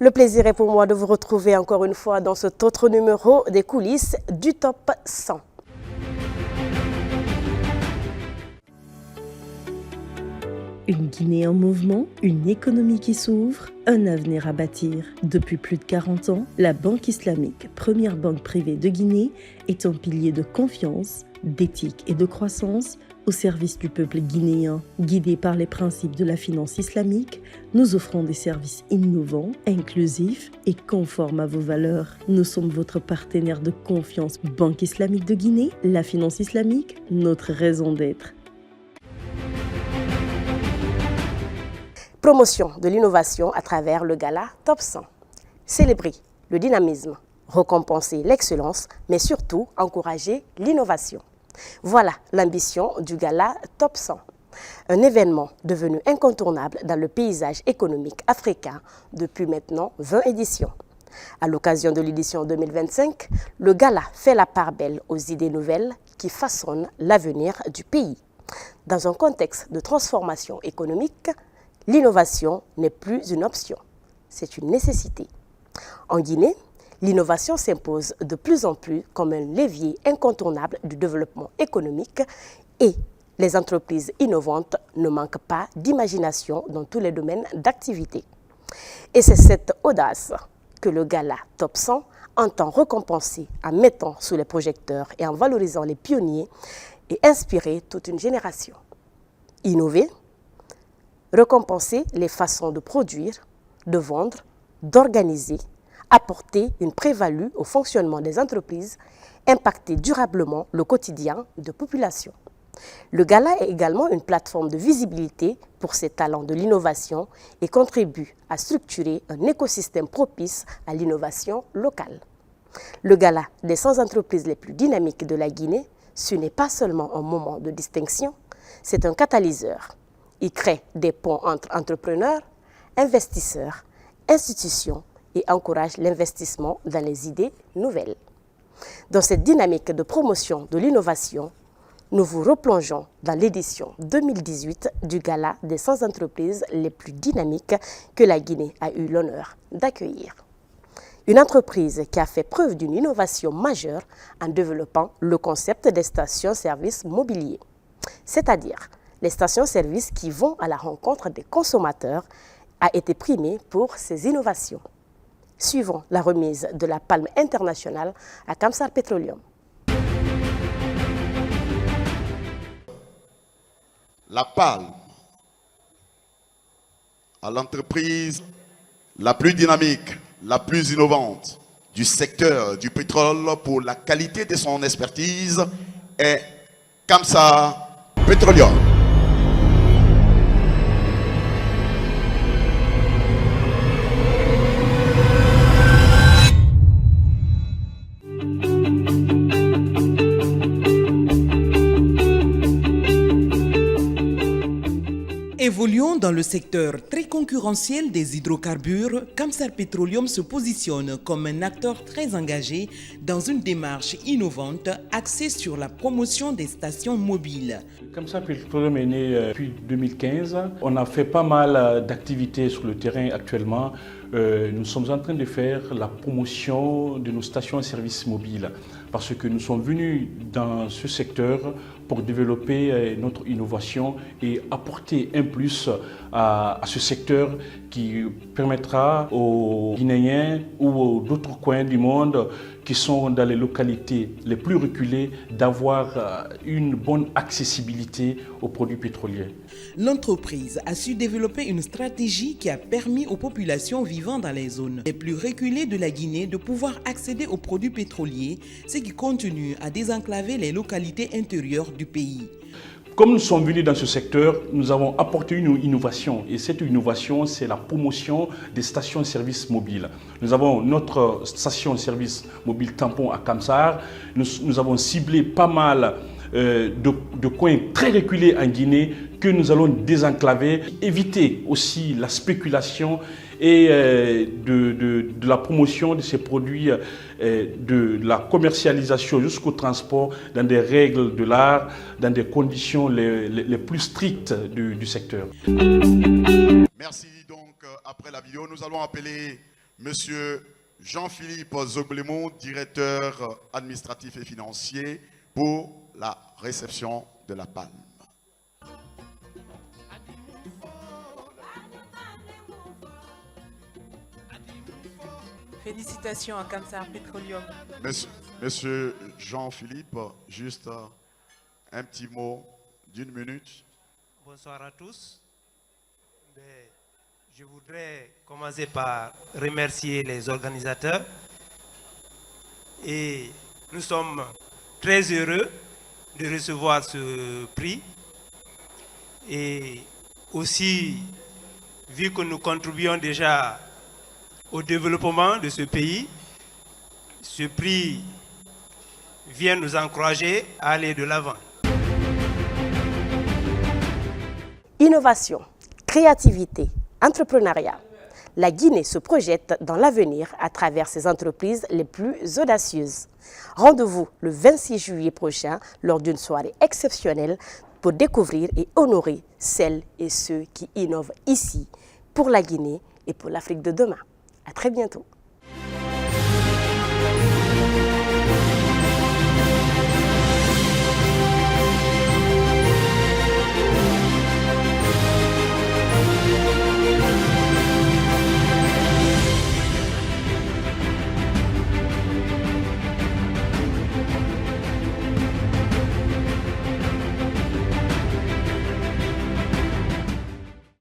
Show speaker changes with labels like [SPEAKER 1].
[SPEAKER 1] Le plaisir est pour moi de vous retrouver encore une fois dans cet autre numéro des coulisses du Top 100.
[SPEAKER 2] Une Guinée en mouvement, une économie qui s'ouvre, un avenir à bâtir. Depuis plus de 40 ans, la Banque islamique, première banque privée de Guinée, est un pilier de confiance, d'éthique et de croissance au service du peuple guinéen. Guidés par les principes de la finance islamique, nous offrons des services innovants, inclusifs et conformes à vos valeurs. Nous sommes votre partenaire de confiance. Banque islamique de Guinée, la finance islamique, notre raison d'être.
[SPEAKER 1] Promotion de l'innovation à travers le gala Top 100. Célébrer le dynamisme, récompenser l'excellence, mais surtout encourager l'innovation. Voilà l'ambition du gala Top 100. Un événement devenu incontournable dans le paysage économique africain depuis maintenant 20 éditions. À l'occasion de l'édition 2025, le gala fait la part belle aux idées nouvelles qui façonnent l'avenir du pays. Dans un contexte de transformation économique, l'innovation n'est plus une option, c'est une nécessité. En Guinée, l'innovation s'impose de plus en plus comme un levier incontournable du développement économique et les entreprises innovantes ne manquent pas d'imagination dans tous les domaines d'activité. Et c'est cette audace que le gala Top 100 entend récompenser en mettant sous les projecteurs et en valorisant les pionniers et inspirer toute une génération. Innover, récompenser les façons de produire, de vendre, d'organiser, apporter une prévalue au fonctionnement des entreprises, impacter durablement le quotidien de populations. Le gala est également une plateforme de visibilité pour ces talents de l'innovation et contribue à structurer un écosystème propice à l'innovation locale. Le gala des 100 entreprises les plus dynamiques de la Guinée, ce n'est pas seulement un moment de distinction, c'est un catalyseur. Il crée des ponts entre entrepreneurs, investisseurs, institutions et encourage l'investissement dans les idées nouvelles. Dans cette dynamique de promotion de l'innovation, nous vous replongeons dans l'édition 2018 du Gala des 100 entreprises les plus dynamiques que la Guinée a eu l'honneur d'accueillir. Une entreprise qui a fait preuve d'une innovation majeure en développant le concept des stations-service mobiliers, c'est-à-dire les stations-service qui vont à la rencontre des consommateurs, a été primée pour ses innovations. Suivons la remise de la Palme internationale à Kamsar Petroleum.
[SPEAKER 3] La Palme à l'entreprise la plus dynamique, la plus innovante du secteur du pétrole pour la qualité de son expertise est Kamsar Petroleum.
[SPEAKER 4] Évoluant dans le secteur très concurrentiel des hydrocarbures, Kamsar Petroleum se positionne comme un acteur très engagé dans une démarche innovante axée sur la promotion des stations mobiles.
[SPEAKER 5] Kamsar Petroleum est né depuis 2015. On a fait pas mal d'activités sur le terrain actuellement. Nous sommes en train de faire la promotion de nos stations-service mobiles parce que nous sommes venus dans ce secteur pour développer notre innovation et apporter un plus à ce secteur qui permettra aux Guinéens ou d'autres coins du monde qui sont dans les localités les plus reculées d'avoir une bonne accessibilité aux produits pétroliers.
[SPEAKER 4] L'entreprise a su développer une stratégie qui a permis aux populations vivant dans les zones les plus reculées de la Guinée de pouvoir accéder aux produits pétroliers, ce qui continue à désenclaver les localités intérieures du pays.
[SPEAKER 5] Comme nous sommes venus dans ce secteur, nous avons apporté une innovation et cette innovation, c'est la promotion des stations-service mobiles. Nous avons notre station-service mobile tampon à Kamsar. Nous avons ciblé pas mal de coins très reculés en Guinée que nous allons désenclaver, éviter aussi la spéculation et de la promotion de ces produits, de la commercialisation jusqu'au transport dans des règles de l'art, dans des conditions les plus strictes du secteur.
[SPEAKER 3] Merci. Donc, après la vidéo, nous allons appeler Monsieur Jean-Philippe Zoglemont, directeur administratif et financier, pour la réception de la palme.
[SPEAKER 6] Félicitations à Kamsar Petroleum.
[SPEAKER 3] Monsieur Jean-Philippe, juste un petit mot d'une minute.
[SPEAKER 7] Bonsoir à tous. Je voudrais commencer par remercier les organisateurs. Et nous sommes très heureux de recevoir ce prix. Et aussi, vu que nous contribuons déjà au développement de ce pays, ce prix vient nous encourager à aller de l'avant.
[SPEAKER 1] Innovation, créativité, entrepreneuriat. La Guinée se projette dans l'avenir à travers ses entreprises les plus audacieuses. Rendez-vous le 26 juillet prochain lors d'une soirée exceptionnelle pour découvrir et honorer celles et ceux qui innovent ici pour la Guinée et pour l'Afrique de demain. À très bientôt.